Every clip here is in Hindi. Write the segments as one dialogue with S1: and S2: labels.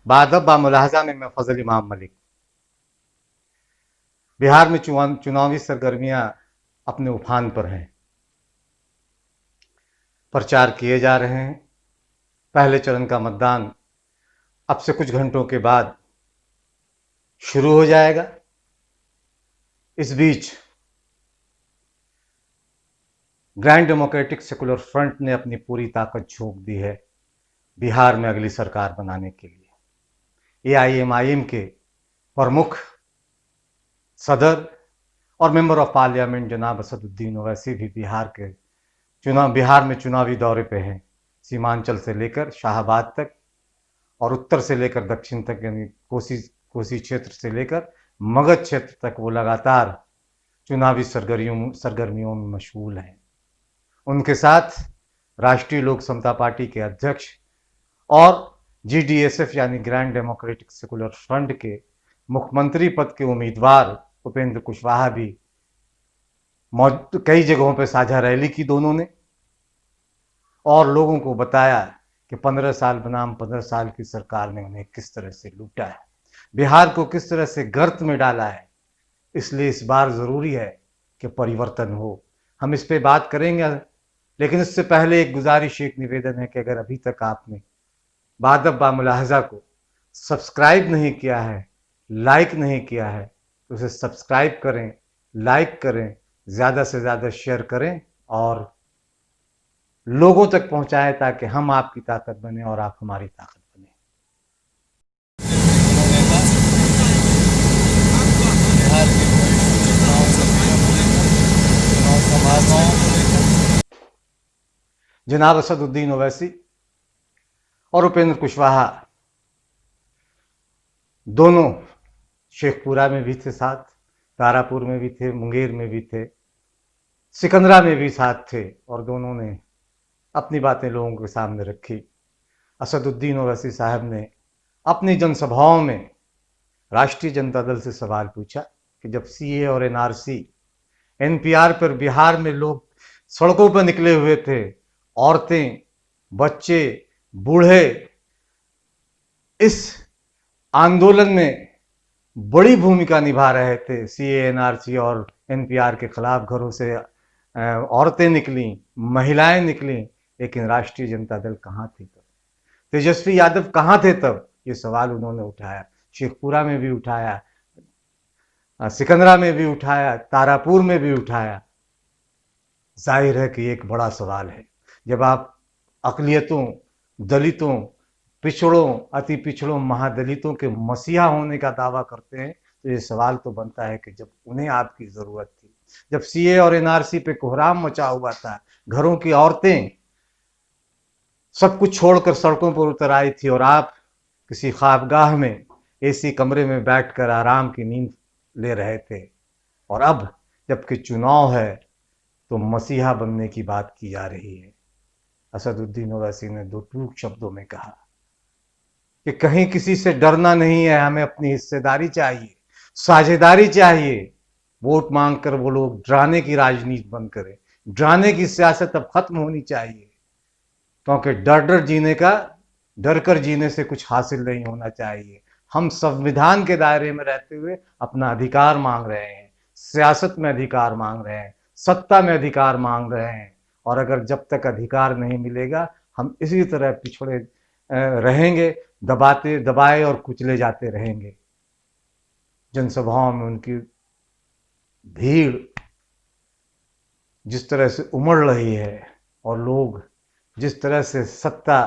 S1: बादब बामुलाहजा में मैं फजल इमाम मलिक। बिहार में चुनावी सरगर्मियां अपने उफान पर हैं। प्रचार किए जा रहे हैं। पहले चरण का मतदान अब से कुछ घंटों के बाद शुरू हो जाएगा। इस बीच ग्रैंड डेमोक्रेटिक सेकुलर फ्रंट ने अपनी पूरी ताकत झोंक दी है बिहार में अगली सरकार बनाने के लिए। एआईएमआईएम के प्रमुख सदर और मेंबर ऑफ पार्लियामेंट जनाब असदुद्दीन ओवैसी भी बिहार में चुनावी दौरे पे हैं। सीमांचल से लेकर शाहाबाद तक और उत्तर से लेकर दक्षिण तक, यानी कोसी क्षेत्र से लेकर मगध क्षेत्र तक वो लगातार चुनावी सरगर्मियों में मशगूल हैं। उनके साथ राष्ट्रीय लोक समता पार्टी के अध्यक्ष और जीडीएसएफ यानी ग्रैंड डेमोक्रेटिक सेकुलर फ्रंट के मुख्यमंत्री पद के उम्मीदवार उपेंद्र कुशवाहा भी कई जगहों पर साझा रैली की दोनों ने, और लोगों को बताया कि 15 साल बनाम 15 साल की सरकार ने उन्हें किस तरह से लूटा है, बिहार को किस तरह से गर्त में डाला है। इसलिए इस बार ज़रूरी है कि परिवर्तन हो। हम इस पे बात करेंगे, लेकिन इससे पहले एक गुजारिश, एक निवेदन है कि अगर अभी तक आपने बादब बामुलाहजा को सब्सक्राइब नहीं किया है, लाइक नहीं किया है, तो उसे सब्सक्राइब करें, लाइक करें, ज़्यादा से ज़्यादा शेयर करें और लोगों तक पहुंचाएं, ताकि हम आपकी ताकत बने और आप हमारी ताकत बने। जनाब असदुद्दीन ओवैसी और उपेंद्र कुशवाहा दोनों शेखपुरा में भी थे साथ, तारापुर में भी थे, मुंगेर में भी थे, सिकंदरा में भी साथ थे, और दोनों ने अपनी बातें लोगों के सामने रखी। असदुद्दीन ओवैसी साहब ने अपनी जनसभाओं में राष्ट्रीय जनता दल से सवाल पूछा कि जब सीए और एनआरसी, एनपीआर पर बिहार में लोग सड़कों पर निकले हुए थे, औरतें, बच्चे, बूढ़े इस आंदोलन में बड़ी भूमिका निभा रहे थे। सीए, एनआरसी और एनपीआर के खिलाफ घरों से औरतें निकली, महिलाएं निकली, लेकिन राष्ट्रीय जनता दल कहाँ थी तब? तेजस्वी यादव कहाँ थे तब? ये सवाल उन्होंने उठाया। शेखपुरा में भी उठाया, सिकंदरा में भी उठाया, तारापुर में भी उठाया। जाहिर है कि एक बड़ा सवाल है। जब आप अकलियतों, दलितों, पिछड़ों, अति पिछड़ों, महादलितों के मसीहा होने का दावा करते हैं, तो ये सवाल तो बनता है कि जब उन्हें आपकी ज़रूरत थी, जब सीए और एनआरसी पे कोहराम मचा हुआ था, घरों की औरतें सब कुछ छोड़कर सड़कों पर उतर आई थी और आप किसी ख्वाबगाह में एसी कमरे में बैठकर आराम की नींद ले रहे थे, और अब जबकि चुनाव है तो मसीहा बनने की बात की जा रही है। असदुद्दीन ओवैसी ने दो टूक शब्दों में कहा कि कहीं किसी से डरना नहीं है, हमें अपनी हिस्सेदारी चाहिए, साझेदारी चाहिए। वोट मांगकर वो लोग डराने की राजनीति बंद करें, डराने की सियासत अब खत्म होनी चाहिए, क्योंकि डर कर जीने से कुछ हासिल नहीं होना चाहिए। हम संविधान के दायरे में रहते हुए अपना अधिकार मांग रहे हैं, सियासत में अधिकार मांग रहे हैं, सत्ता में अधिकार मांग रहे हैं, और अगर जब तक अधिकार नहीं मिलेगा हम इसी तरह पिछड़े रहेंगे, दबाए और कुचले जाते रहेंगे। जनसभाओं में उनकी भीड़ जिस तरह से उमड़ रही है और लोग जिस तरह से सत्ता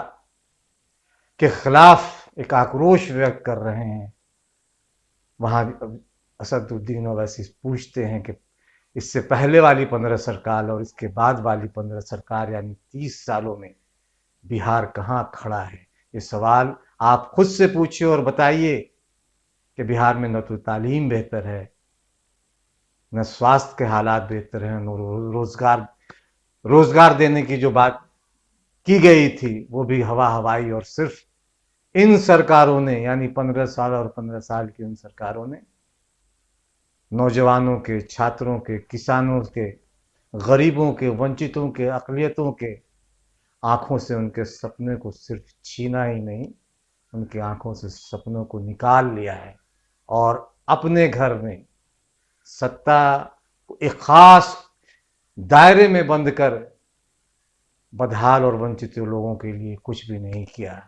S1: के खिलाफ एक आक्रोश व्यक्त कर रहे हैं, वहाँ असदुद्दीन ओवैसी पूछते हैं कि इससे पहले वाली 15 सरकार और इसके बाद वाली 15 सरकार यानी 30 सालों में बिहार कहाँ खड़ा है? ये सवाल आप खुद से पूछिए और बताइए कि बिहार में न तो तालीम बेहतर है, न स्वास्थ्य के हालात बेहतर हैं, न रोजगार देने की जो बात की गई थी वो भी हवाई, और सिर्फ इन सरकारों ने, यानी 15 साल और 15 साल की उन सरकारों ने नौजवानों के, छात्रों के, किसानों के, गरीबों के, वंचितों के, अकलियतों के आंखों से उनके सपने को सिर्फ छीना ही नहीं, उनकी आंखों से सपनों को निकाल लिया है और अपने घर में सत्ता को एक खास दायरे में बंद कर बदहाल और वंचित लोगों के लिए कुछ भी नहीं किया।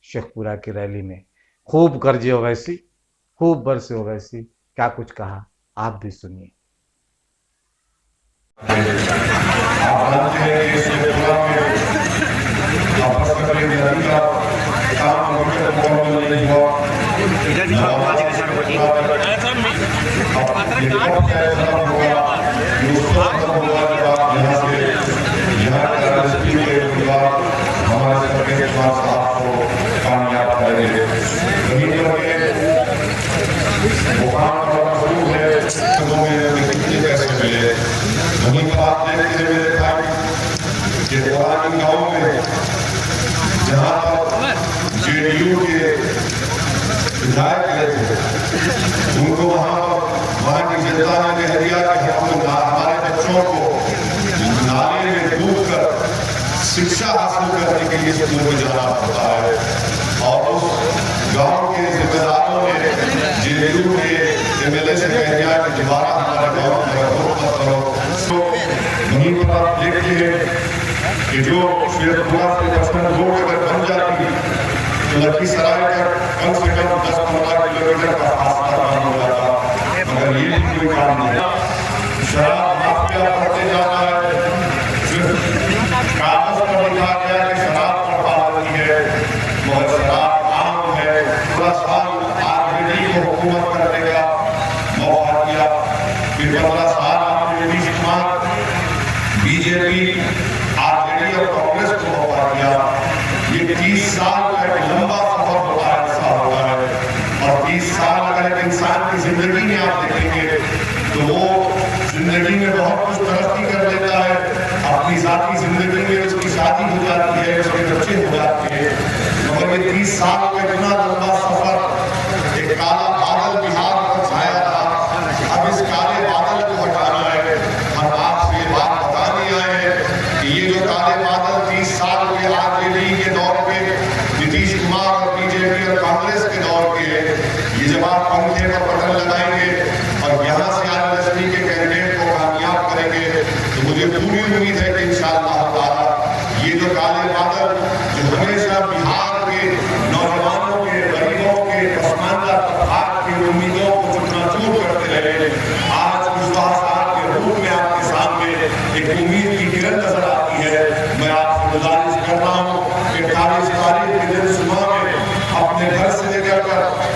S1: शेखपुरा की रैली में खूब गरजे ओवैसी, खूब बरसे ओवैसी, क्या कुछ कहा आप भी सुनिए।
S2: जहाँ जेडीयू के विधायक थे उनको वहाँ की जनता ने कह दिया कि हमारे बच्चों को नाले में डूब कर शिक्षा हासिल करने के लिए स्कूल में जाना पड़ता है। और उस गांव के जिम्मेदारों ने जेडीयू के एमएलए से कह दिया कि दोबारा हमारे गांव में मत करो। तो वहीं पर आप देखिए कि जो शेखपुरा से 55 रोड अगर बन जाती तो लखीसराय तक कम से कम 10-15 किलोमीटर का फासला कम हो जाता, मगर ये भी कोई काम नहीं। शराब माफिया बढ़ते जाता है, सिर्फ कागज पर लिखा गया कि शराब पर पाबंदी है, मगर शराब आम है। 10 साल आरजेडी को हुकूमत करने का मौका दिया, फिर 15 साल आपने नीतीश कुमार बीजेपी आरजेडी और कांग्रेस को मौका दिया। ये 30 साल का एक लंबा सफर होता है, ऐसा होता है। और 30 साल अगर एक इंसान की जिंदगी में आप देखेंगे तो वो जिंदगी में बहुत कुछ तरक्की कर लेता है। अपनी जाती जिंदगी में उसकी शादी हो जाती है, उसके बच्चे हो जाते हैं, मगर ये 30 साल का इतना लंबा सफर, एक काला बादल बिहार पर छाया था। अब इस काले बादल को हटाना है। हम आपसे ये बात बताने आए हैं कि ये जो काले बादल 30 साल के आरजेडी के दौर पे, नीतीश कुमार और बीजेपी और कांग्रेस के दौर के, ये जब आप पंखे पर बटन लगाएंगे और यहाँ से आरएलएसपी के कैंडिडेट को कामयाब करेंगे तो मुझे पूरी उम्मीद है कि इंशाअल्लाह ताला ये जो काले बादल जो हमेशा बिहार के नौजवानों के, गरीबों के, पसमानदा तबका की उम्मीदों को चकनाचूर करते रहे, आज कुशवाहा साहब के रूप में आपके सामने एक उम्मीद की किरण नजर आती है। मैं आपसे गुजारिश कर रहा हूँ कि 28 तारीख के दिन सुबह में अपने घर से लेकर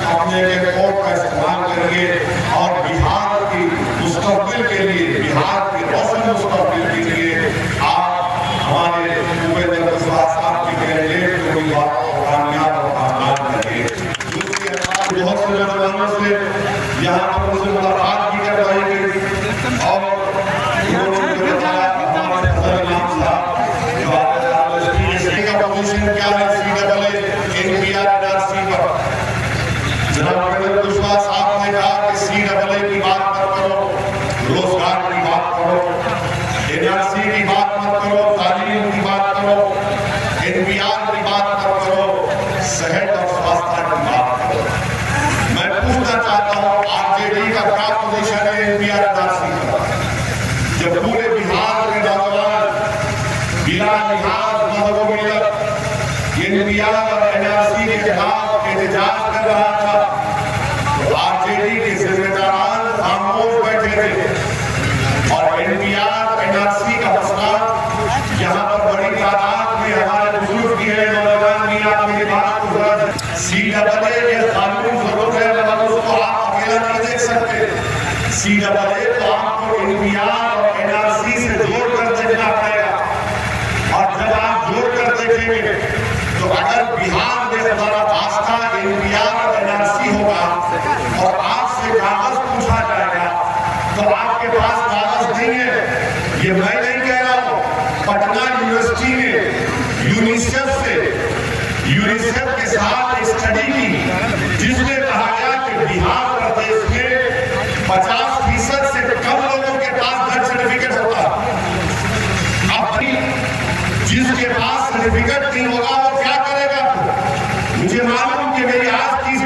S2: अपने वोट का इस्तेमाल करिए और बिहार की मुस्तकबिल के लिए, बिहार की रोशन मुस्तकबिल के लिए आप हमारे भूपेंद्र कुशवाहा साहब की कैंडिडेट को कामयाब और कामयाब करिए। बहुत से नौजवानों से यहाँ पर मुझे मुलाकात भी कर पाएंगे और पोजीशन क्या है सीडब्ल्यू एनपीआर एनआरसी पर। जनाब भूपेंद्र कुशवाहा साहब ने कहा कि सीडब्ल्यू की बात मत करो, रोजगार की बात करो, एनआरसी की बात मत करो, तालीम की बात करो, एनपीआर की बात मत करो, सेहत और स्वास्थ्य की बात करो। मैं पूछना चाहता हूँ आरजेडी का क्या पोजीशन है एनपीआर एनआरसी पर, जब पूरे बिहार के नौजवान बिना लिहाज मजहब मिलत एनपीआर और एनआरसी के खिलाफ एहतजाज कर रहा था तो आरजेडी के जिम्मेदारान खामोश बैठे थे और एनपीआर एनआरसी का मसला यहाँ पर बड़ी तादाद में हमारे बुजुर्ग भी है, नौजवान भी आपकी बात को सीडब्ल्यू के कानून जरूर है, मगर उसको आप अकेला नहीं देख सकते। सीडब्ल्यू तो आपको एनपीआर और एनआरसी से जोड़ कर देखना पड़ेगा और जब आप जोड़ कर देखेंगे तो अगर बिहार में